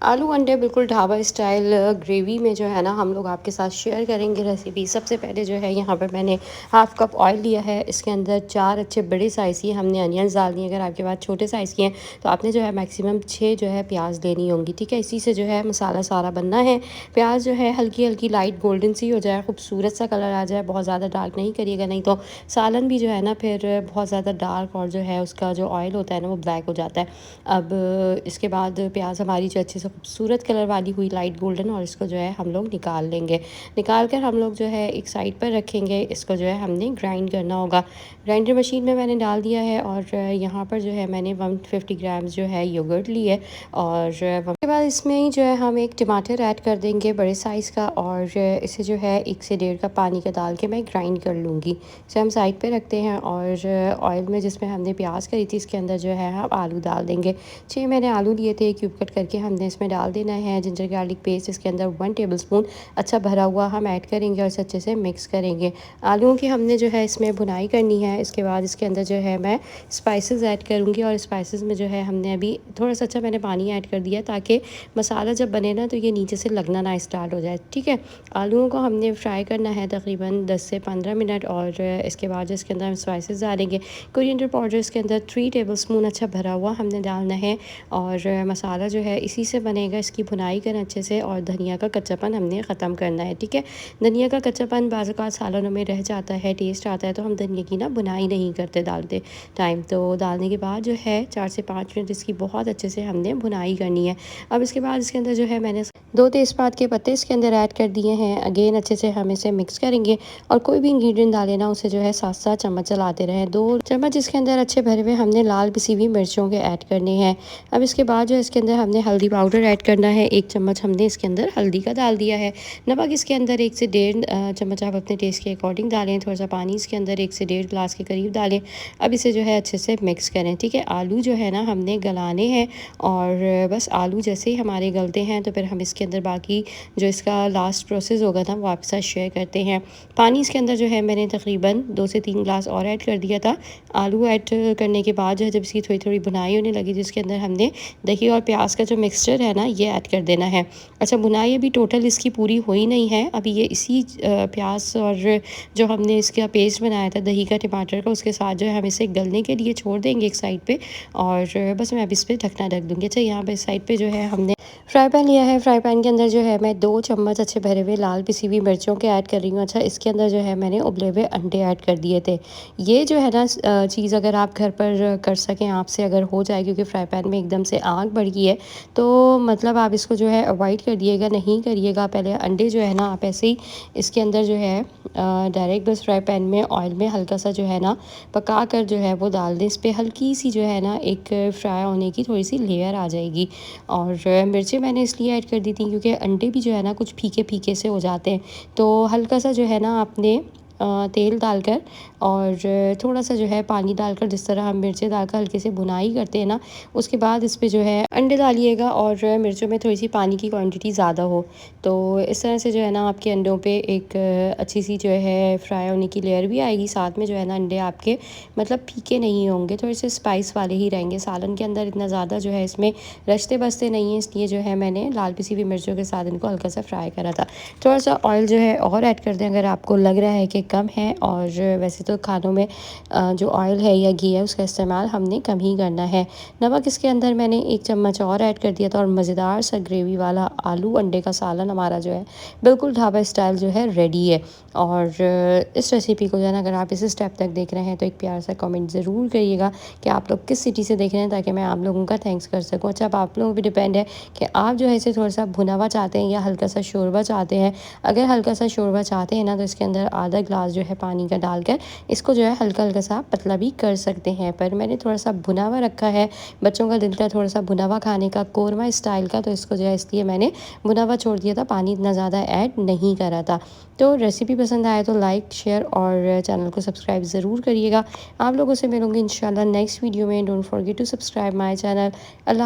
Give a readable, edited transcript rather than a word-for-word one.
आलू अंडे बिल्कुल ढाबा स्टाइल ग्रेवी में जो है ना हम लोग आपके साथ शेयर करेंगे रेसिपी। सबसे पहले जो है यहाँ पर मैंने हाफ़ कप ऑयल लिया है। इसके अंदर 4 अच्छे बड़े साइज़ की हमने अनियंस डाल दिए। अगर आपके पास छोटे साइज़ की हैं तो आपने जो है मैक्सिमम 6 जो है प्याज लेनी होंगी, ठीक है। इसी से जो है मसाला सारा बनना है। प्याज जो है हल्की हल्की लाइट गोल्डन सी हो जाए, खूबसूरत सा कलर आ जाए, बहुत ज़्यादा डार्क नहीं करिएगा, नहीं तो सालन भी जो है ना फिर बहुत ज़्यादा डार्क और जो है उसका जो ऑयल होता है ना वो ब्लैक हो जाता है। अब इसके बाद प्याज हमारी जो अच्छे से खूबसूरत कलर वाली हुई लाइट गोल्डन, और इसको जो है हम लोग निकाल लेंगे। निकाल कर हम लोग जो है एक साइड पर रखेंगे। इसको जो है हमने ग्राइंड करना होगा। ग्राइंडर मशीन में मैंने डाल दिया है और यहाँ पर जो है मैंने 150 ग्राम्स जो है योगर्ट ली है। और उसके बाद इसमें ही जो है हम एक टमाटर ऐड कर देंगे बड़े साइज़ का, और इसे जो है 1 से 1.5 कप पानी का डाल के मैं ग्राइंड कर लूँगी। इसे हम साइड पे रखते हैं और ऑयल में जिसमें हमने प्याज करी थी इसके अंदर जो है हम आलू डाल देंगे। 6 मैंने आलू लिए थे, क्यूब कट करके हमने इसमें डाल देना है। जिंजर गार्लिक पेस्ट इसके अंदर 1 टेबलस्पून अच्छा भरा हुआ हम ऐड करेंगे और इसे अच्छे से मिक्स करेंगे। आलूओं की हमने जो है इसमें भुनाई करनी है। इसके बाद इसके अंदर जो है मैं स्पाइसेस ऐड करूँगी, और स्पाइसेस में जो है हमने अभी थोड़ा सा अच्छा मैंने पानी ऐड कर दिया ताकि मसाला जब बने ना तो ये नीचे से लगना ना स्टार्ट हो जाए, ठीक है। आलूओं को हमने फ्राई करना है तकरीबन 10 से 15 मिनट, और इसके बाद जो इसके अंदर हम स्पाइसेस डालेंगे। कोरिएंडर पाउडर इसके अंदर 3 टेबलस्पून अच्छा भरा हुआ हमने डालना है, और मसाला जो है इसी से बनेगा। इसकी भुनाई करना अच्छे से, और धनिया का कच्चापन हमने ख़त्म करना है, ठीक है। धनिया का कच्चापन बाज़ औक़ात सालों में रह जाता है, टेस्ट आता है, तो हम धनिया की ना भुनाई नहीं करते डालते टाइम। तो डालने के बाद जो है 4 से 5 मिनट इसकी बहुत अच्छे से हमने भुनाई करनी है। अब इसके बाद इसके अंदर जो है मैंने 2 तेज़पात के पत्ते इसके अंदर ऐड कर दिए हैं। अगेन अच्छे से हम इसे मिक्स करेंगे, और कोई भी इंग्रेडिएंट डालें ना उसे जो है साथ-साथ चम्मच चलाते रहें। 2 चम्मच इसके अंदर अच्छे भरे हुए हमने लाल पिसी हुई मिर्चों के ऐड करने हैं। अब इसके बाद जो है इसके अंदर हमने हल्दी पाउडर ऐड करना है। 1 चम्मच हमने इसके अंदर हल्दी का डाल दिया है। नमक इसके अंदर 1 से 1.5 चम्मच आप अपने टेस्ट के अकॉर्डिंग डालें। थोड़ा सा पानी इसके अंदर 1 से 1.5 गिलास के करीब डालें। अब इसे जो है अच्छे से मिक्स करें, ठीक है। आलू जो है ना हमने गलाने हैं, और बस आलू जैसे ही हमारे गलते हैं तो फिर हम इसके अंदर बाकी जो इसका लास्ट प्रोसेस होगा ना वो आपके साथ शेयर करते हैं। पानी इसके अंदर जो है मैंने तकरीबन 2 से 3 गिलास और ऐड कर दिया था। आलू ऐड करने के बाद जो है जब इसकी थोड़ी-थोड़ी भुनाई होने लगी, जिसके अंदर हमने दही और प्याज का जो मिक्सचर है ना ये ऐड कर देना है। अच्छा, भुनाई अभी टोटल इसकी पूरी हुई नहीं है। अभी ये इसी प्याज और जो हमने इसका पेस्ट बनाया था दही का, टमाटर का, उसके साथ जो है हम इसे गलने के लिए छोड़ देंगे एक साइड पे, और बस मैं अब इस पे ढकना रख दूँगी। अच्छा, यहाँ पे साइड पे जो है हमने फ्राई पैन लिया है। फ्राई पैन के अंदर जो है मैं 2 चम्मच अच्छे भरे हुए लाल पिसी हुई मिर्चों के ऐड कर रही हूँ। अच्छा, इसके अंदर जो है मैंने उबले हुए अंडे ऐड कर दिए थे। ये जो है ना चीज़ अगर आप घर पर कर सकें, आपसे अगर हो जाए, क्योंकि फ्राई पैन में एकदम से आग बढ़ गई है, तो मतलब आप इसको जो है अवॉइड कर दिएगा, नहीं करिएगा। पहले अंडे जो है ना आप ऐसे ही इसके अंदर जो है डायरेक्ट बस फ्राई पैन में ऑयल में हल्का सा जो है ना पका कर जो है वो डाल दें। इस पर हल्की सी जो है ना एक फ्राई होने की थोड़ी सी लेयर आ जाएगी। और मिर्चें मैंने इसलिए ऐड कर दी थी क्योंकि अंडे भी जो है ना कुछ फीके फीके से हो जाते हैं, तो हल्का सा जो है ना आपने तेल डालकर और थोड़ा सा जो है पानी डालकर, जिस तरह हम मिर्चें डालकर हल्के से भुनाई करते हैं ना, उसके बाद इस पे जो है अंडे डालिएगा, और मिर्चों में थोड़ी सी पानी की क्वांटिटी ज़्यादा हो, तो इस तरह से जो है ना आपके अंडों पे एक अच्छी सी जो है फ्राई होने की लेयर भी आएगी। साथ में जो है ना अंडे आपके मतलब फीके नहीं होंगे, थोड़े से स्पाइस वाले ही रहेंगे। सालन के अंदर इतना ज़्यादा जो है इसमें रचते बसते नहीं हैं, इसलिए जो है मैंने लाल पिसी हुई मिर्चों के साथ इनको हल्का सा फ्राई करा था। थोड़ा सा ऑयल जो है और ऐड कर दें अगर आपको लग रहा है कि कम है, और वैसे तो खानों में जो ऑयल है या घी है उसका इस्तेमाल हमने कम ही करना है। नमक इसके अंदर मैंने 1 चम्मच और ऐड कर दिया था, और मज़ेदार सा ग्रेवी वाला आलू अंडे का सालन हमारा जो है बिल्कुल ढाबा स्टाइल जो है रेडी है। और इस रेसिपी को जो है ना अगर आप इस स्टेप तक देख रहे हैं तो एक प्यार सा कमेंट ज़रूर करिएगा कि आप लोग किस सिटी से देख रहे हैं, ताकि मैं आप लोगों का थैंक्स कर सकूँ। अच्छा, अब आप लोगों पर डिपेंड है कि आप जो है इसे थोड़ा सा भुना हुआ चाहते हैं या हल्का सा शोरबा चाहते हैं। अगर हल्का सा शोरबा चाहते हैं ना तो इसके अंदर आधा गिलास जो है पानी का डालकर इसको जो है हल्का हल्का सा पतला भी कर सकते हैं। पर मैंने थोड़ा सा भुना हुआ रखा है, बच्चों का दिल था थोड़ा सा भुना हुआ खाने का, कोरमा स्टाइल का, तो इसको जो है इसलिए मैंने भुना हुआ छोड़ दिया था, पानी इतना ज़्यादा ऐड नहीं करा था। तो रेसिपी पसंद आए तो लाइक, शेयर और चैनल को सब्सक्राइब ज़रूर करिएगा। आप लोगों से मिलूंगी इंशाल्लाह नेक्स्ट वीडियो में। Don't forget to subscribe my channel. Allah.